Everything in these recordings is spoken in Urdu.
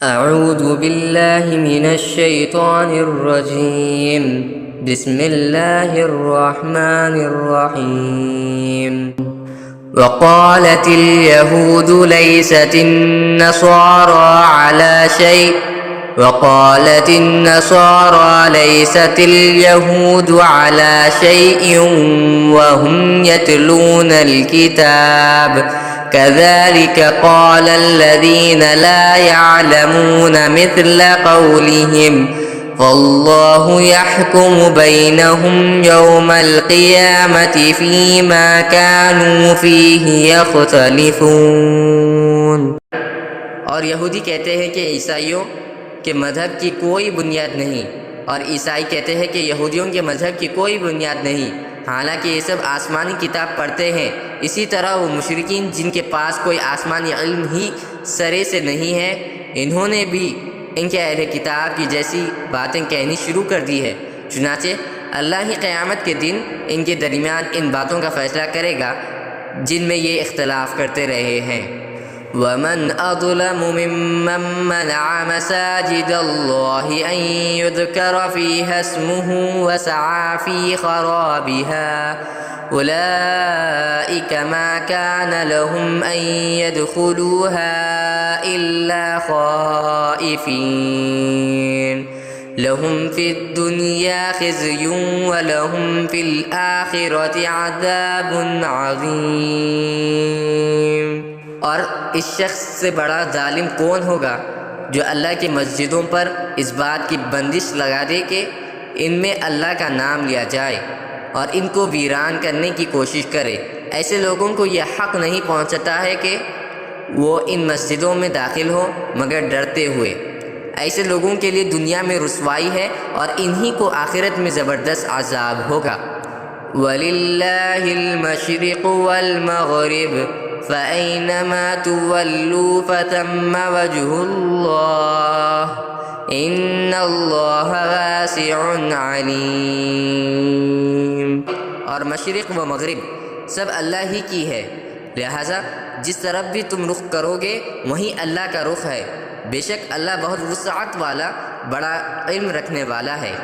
أعوذ بالله من الشيطان الرجيم. بسم الله الرحمن الرحيم. وقالت اليهود ليست النصارى على شيء وقالت النصارى ليست اليهود على شيء وهم يتلون الكتاب كذلك قال الذين لا يعلمون مثل قولهم فالله يحكم بينهم يوم القيامة فيما كانوا فيه يختلفون. اور یہودی کہتے ہیں کہ عیسائیوں کے مذہب کی کوئی بنیاد نہیں، اور عیسائی کہتے ہیں کہ یہودیوں کے مذہب کی کوئی بنیاد نہیں، حالانکہ یہ سب آسمانی کتاب پڑھتے ہیں. اسی طرح وہ مشرکین جن کے پاس کوئی آسمانی علم ہی سرے سے نہیں ہے، انہوں نے بھی ان کے اہل کتاب کی جیسی باتیں کہنی شروع کر دی ہے. چنانچہ اللہ ہی قیامت کے دن ان کے درمیان ان باتوں کا فیصلہ کرے گا جن میں یہ اختلاف کرتے رہے ہیں. وَمَنْ أَظْلَمُ مِمَّنْ مَنَعَ مَسَاجِدَ اللَّهِ أَنْ يُذْكَرَ فِيهَا اسْمُهُ وَسَعَى فِي خَرَابِهَا أُولَئِكَ مَا كَانَ لَهُمْ أَنْ يَدْخُلُوهَا إِلَّا خَائِفِينَ لَهُمْ فِي الدُّنْيَا خِزْيٌ وَلَهُمْ فِي الْآخِرَةِ عَذَابٌ عَظِيمٌ. اور اس شخص سے بڑا ظالم کون ہوگا جو اللہ کی مسجدوں پر اس بات کی بندش لگا دے کہ ان میں اللہ کا نام لیا جائے اور ان کو ویران کرنے کی کوشش کرے. ایسے لوگوں کو یہ حق نہیں پہنچتا ہے کہ وہ ان مسجدوں میں داخل ہو مگر ڈرتے ہوئے. ایسے لوگوں کے لیے دنیا میں رسوائی ہے اور انہی کو آخرت میں زبردست عذاب ہوگا. وَلِلَّهِ الْمَشْرِقُ وَالْمَغْرِبُ فَأَيْنَمَا تُوَلُّوا فَثَمَّ وَجْهُ اللَّهِ إِنَّ اللَّهَ وَاسِعٌ عَلِيمٌ. اور مشرق و مغرب سب اللہ ہی کی ہے، لہذا جس طرف بھی تم رخ کرو گے وہیں اللہ کا رخ ہے. بے شک اللہ بہت وسعت والا بڑا علم رکھنے والا ہے.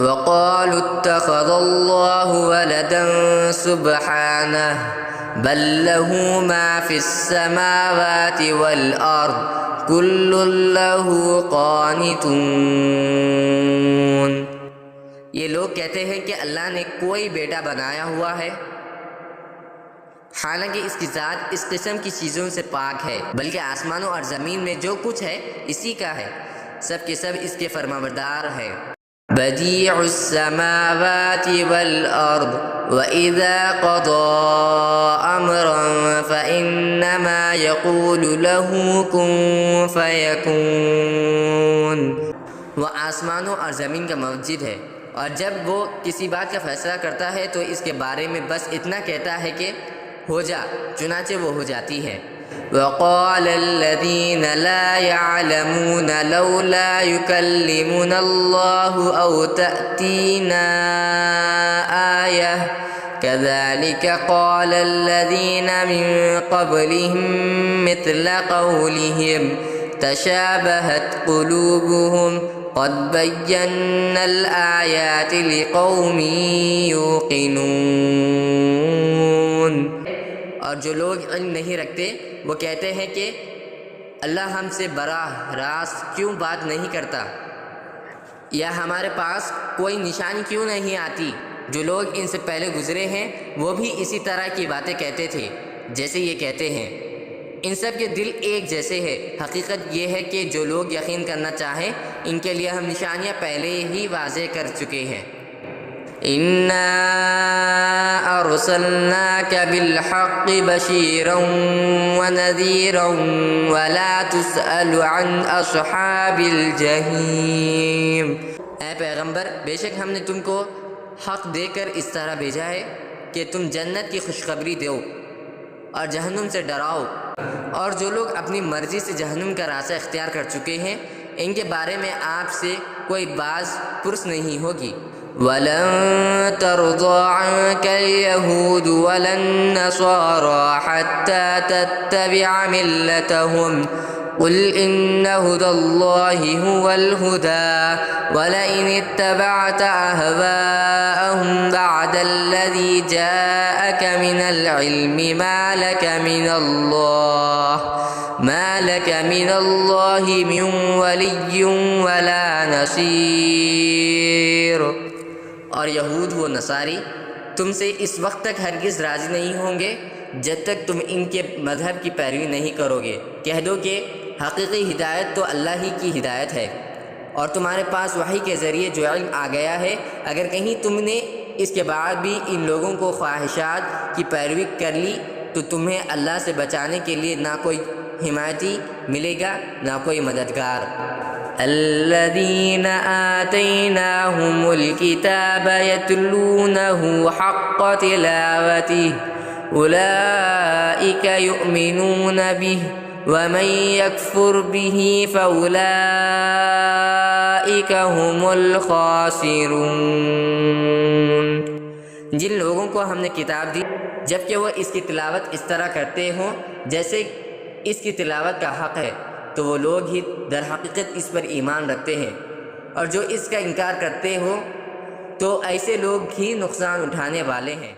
وَقَالُوا اتَّخَذَ اللَّهُ وَلَدًا سُبْحَانَهُ بل له ما في السماوات والأرض كل له قانتون. یہ لوگ کہتے ہیں کہ اللہ نے کوئی بیٹا بنایا ہوا ہے، حالانکہ اس کی ذات اس قسم کی چیزوں سے پاک ہے، بلکہ آسمانوں اور زمین میں جو کچھ ہے اسی کا ہے، سب کے سب اس کے فرمانبردار ہے. بدیع السماوات والارض وَإِذَا قَضَى أَمْرًا فَإِنَّمَا يَقُولُ لَهُ كُن فَيَكُونُ. وہ آسمانوں اور زمین کا موجد ہے، اور جب وہ کسی بات کا فیصلہ کرتا ہے تو اس کے بارے میں بس اتنا کہتا ہے کہ ہو جا، چنانچہ وہ ہو جاتی ہے. وَقَالَ الَّذِينَ لَا يَعْلَمُونَ لَوْلَا يُكَلِّمُنَا اللَّهُ أَوْ تَأْتِينَا آيَةٌ كَذَلِكَ قَالَ الَّذِينَ مِن قَبْلِهِم مِّثْلَ قَوْلِهِمْ تَشَابَهَتْ قُلُوبُهُمْ قَدْ بَيَّنَّا الْآيَاتِ لِقَوْمٍ يُوقِنُونَ. اور جو لوگ علم نہیں رکھتے وہ کہتے ہیں کہ اللہ ہم سے براہ راست کیوں بات نہیں کرتا، یا ہمارے پاس کوئی نشانی کیوں نہیں آتی. جو لوگ ان سے پہلے گزرے ہیں وہ بھی اسی طرح کی باتیں کہتے تھے جیسے یہ کہتے ہیں. ان سب کے دل ایک جیسے ہیں. حقیقت یہ ہے کہ جو لوگ یقین کرنا چاہیں ان کے لیے ہم نشانیاں پہلے ہی واضح کر چکے ہیں. إِنَّا أَرْسَلْنَاكَ بِالْحَقِّ بَشِيرًا وَنَذِيرًا وَلَا تُسْأَلُ عَنْ أَصْحَابِ الْجَحِيمِ. اے پیغمبر، بے شک ہم نے تم کو حق دے کر اس طرح بھیجا ہے کہ تم جنت کی خوشخبری دو اور جہنم سے ڈراؤ، اور جو لوگ اپنی مرضی سے جہنم کا راستہ اختیار کر چکے ہیں ان کے بارے میں آپ سے کوئی باز پرس نہیں ہوگی. وَلَن تَرْضَىٰ عَنكَ الْيَهُودُ وَلَا النَّصَارَىٰ حَتَّىٰ تَتَّبِعَ مِلَّتَهُمْ قل إن هدى الله هو الهدى ولئن اتبعت أهواءهم بعد الذي جاءك من العلم ما لك من الله من ولي ولا نصير۔ اور یہود و نصاری تم سے اس وقت تک ہرگز راضی نہیں ہوں گے جب تک تم ان کے مذہب کی پیروی نہیں کرو گے۔ کہہ دو کہ حقیقی ہدایت تو اللہ ہی کی ہدایت ہے، اور تمہارے پاس وحی کے ذریعے جو علم آ گیا ہے، اگر کہیں تم نے اس کے بعد بھی ان لوگوں کو خواہشات کی پیروی کر لی تو تمہیں اللہ سے بچانے کے لیے نہ کوئی حمایتی ملے گا نہ کوئی مددگار۔ الذين آتيناهم الكتاب يتلونه حق تلاوته أولئك يؤمنون به ومن يكفر به فأولئك هم الخاسرون۔ جن لوگوں کو ہم نے کتاب دی جبکہ وہ اس کی تلاوت اس طرح کرتے ہوں جیسے اس کی تلاوت کا حق ہے، تو وہ لوگ ہی در حقیقت اس پر ایمان رکھتے ہیں، اور جو اس کا انکار کرتے ہو تو ایسے لوگ ہی نقصان اٹھانے والے ہیں۔